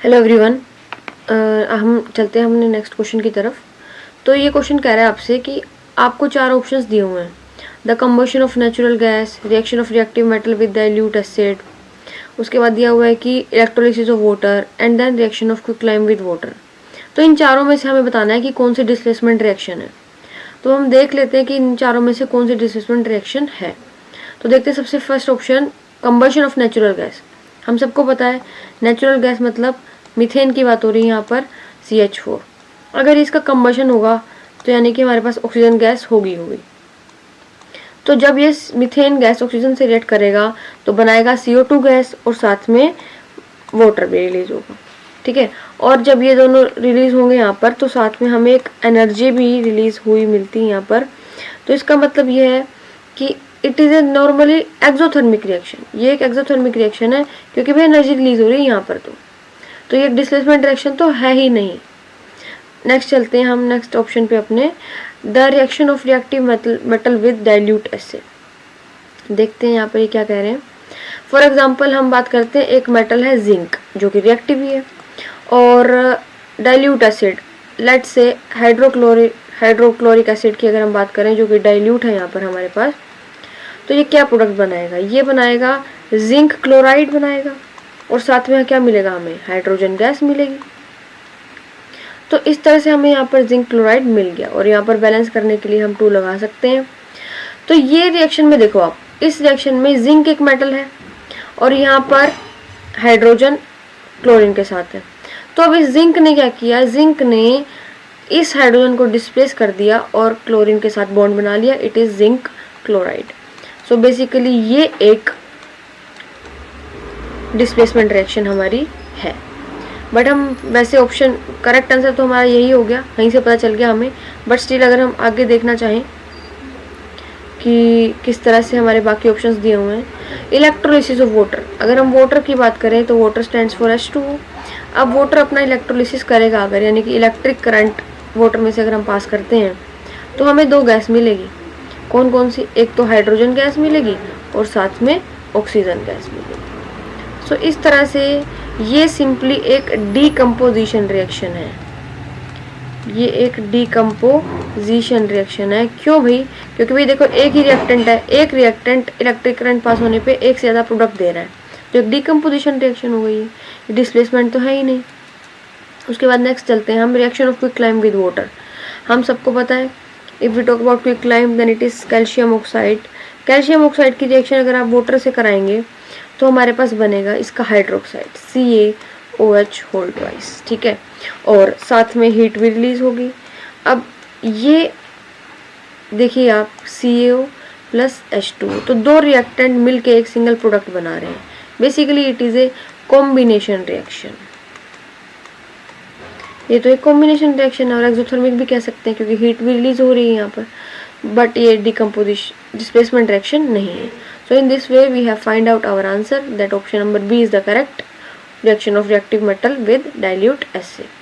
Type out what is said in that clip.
Hello everyone, हम चलते हैं हमने नेक्स्ट क्वेश्चन की तरफ। तो ये क्वेश्चन कह रहा है आपसे कि आपको 4 ऑप्शंस दिए हुए हैं। The combustion of natural gas, reaction of reactive metal with dilute acid, उसके बाद दिया हुआ है कि electrolysis of water and then reaction of quicklime with water. तो इन चारों में से हमें बताना है कि कौन सी डिस्प्लेसमेंट रिएक्शन है। तो हम देख लेते हैं कि इन चारों में से कौन सी डिस्प्लेसमेंट रिएक्शन है। तो देखते हैं सबसे first option, combustion of natural gas. हम सबको पता है नेचुरल गैस मतलब मीथेन की बात हो रही है यहाँ पर, CH4। अगर इसका कंबशन होगा तो यानी कि हमारे पास ऑक्सीजन गैस होगी। तो जब ये मीथेन गैस ऑक्सीजन से रिएक्ट करेगा तो बनाएगा CO2 गैस और साथ में वाटर भी रिलीज होगा, ठीक है। और जब ये दोनों रिलीज होंगे यहाँ पर तो साथ में हमें एक एनर्जी भी रिलीज हुई मिलती है यहाँ पर। तो इसका मतलब ये है कि it is a normally exothermic reaction. ये एक एक्सोथर्मिक रिएक्शन है क्योंकि भाई एनर्जी रिलीज हो रही है यहाँ पर। तो ये डिस्प्लेसमेंट रिएक्शन तो है ही नहीं। नेक्स्ट चलते हैं हम नेक्स्ट ऑप्शन पे अपने, the reaction of reactive metal with dilute acid. देखते हैं यहाँ पर ये क्या कह रहे हैं। फॉर एग्जांपल हम बात करते हैं, एक मेटल है जिंक जो कि रिएक्टिव ही है, और dilute acid, let's say hydrochloric acid की अगर हम बात करें जो कि डाइल्यूट है यहाँ पर हमारे पास, तो ये क्या प्रोडक्ट बनाएगा? ये बनाएगा जिंक क्लोराइड बनाएगा और साथ में क्या मिलेगा? हमें हाइड्रोजन गैस मिलेगी। तो इस तरह से हमें यहाँ पर जिंक क्लोराइड मिल गया और यहाँ पर बैलेंस करने के लिए हम 2 लगा सकते हैं। तो ये रिएक्शन में देखो आप, इस रिएक्शन में जिंक एक मेटल है और यहाँ पर हाइड्रोजन क्लोरीन के साथ है। तो अब इस जिंक ने क्या किया? जिंक ने इस हाइड्रोजन को डिस्प्लेस कर दिया और क्लोरीन के साथ बॉन्ड बना लिया। It is zinc chloride. So basically ये एक डिस्प्लेसमेंट रिएक्शन हमारी है। बट हम वैसे ऑप्शन करेक्ट आंसर तो हमारा यही हो गया, कहीं से पता चल गया हमें। बट स्टिल अगर हम आगे देखना चाहें कि किस तरह से हमारे बाकी ऑप्शंस दिए हुए हैं, इलेक्ट्रोलिसिस ऑफ वाटर। अगर हम वाटर की बात करें तो वाटर स्टैंड्स फॉर H2O। अब वाटर अपना इलेक्ट्रोलिसिस करेगा अगर, यानी कि इलेक्ट्रिक करंट वाटर में से अगर हम पास करते हैं तो हमें 2 गैस मिलेगी। कौन कौन सी? एक तो हाइड्रोजन गैस मिलेगी और साथ में ऑक्सीजन गैस मिलेगी। सो इस तरह से ये सिंपली एक डीकम्पोजिशन रिएक्शन है। ये एक डीकम्पोजिशन रिएक्शन है। क्यों भाई? क्योंकि भाई देखो, एक ही रिएक्टेंट है, एक रिएक्टेंट इलेक्ट्रिक करंट पास होने पे एक से ज़्यादा प्रोडक्ट दे रहा है, तो एक डीकम्पोजिशन रिएक्शन हो गई है। डिस्प्लेसमेंट तो है ही नहीं। उसके बाद नेक्स्ट चलते हैं हम, reaction of quicklime with water. हम सबको पता है, if we talk about quicklime then it is calcium oxide. Calcium oxide की रिएक्शन अगर आप वाटर से कराएंगे तो हमारे पास बनेगा इसका हाइड्रोक्साइड, CaOH होल ट्वाइस, ठीक है। और साथ में हीट भी रिलीज होगी। अब ये देखिए आप, CaO प्लस H2O, तो 2 रिएक्टेंट मिलके एक सिंगल प्रोडक्ट बना रहे हैं। Basically it is a combination reaction. ये तो एक कॉम्बिनेशन रिएक्शन है और एक्सोथर्मिक भी कह सकते हैं क्योंकि हीट भी रिलीज हो रही है यहाँ पर। बट ये डिकम्पोजिशन डिस्प्लेसमेंट रिएक्शन नहीं है। So in this way we have find out our answer that option number B is the correct, reaction of reactive metal with dilute acid.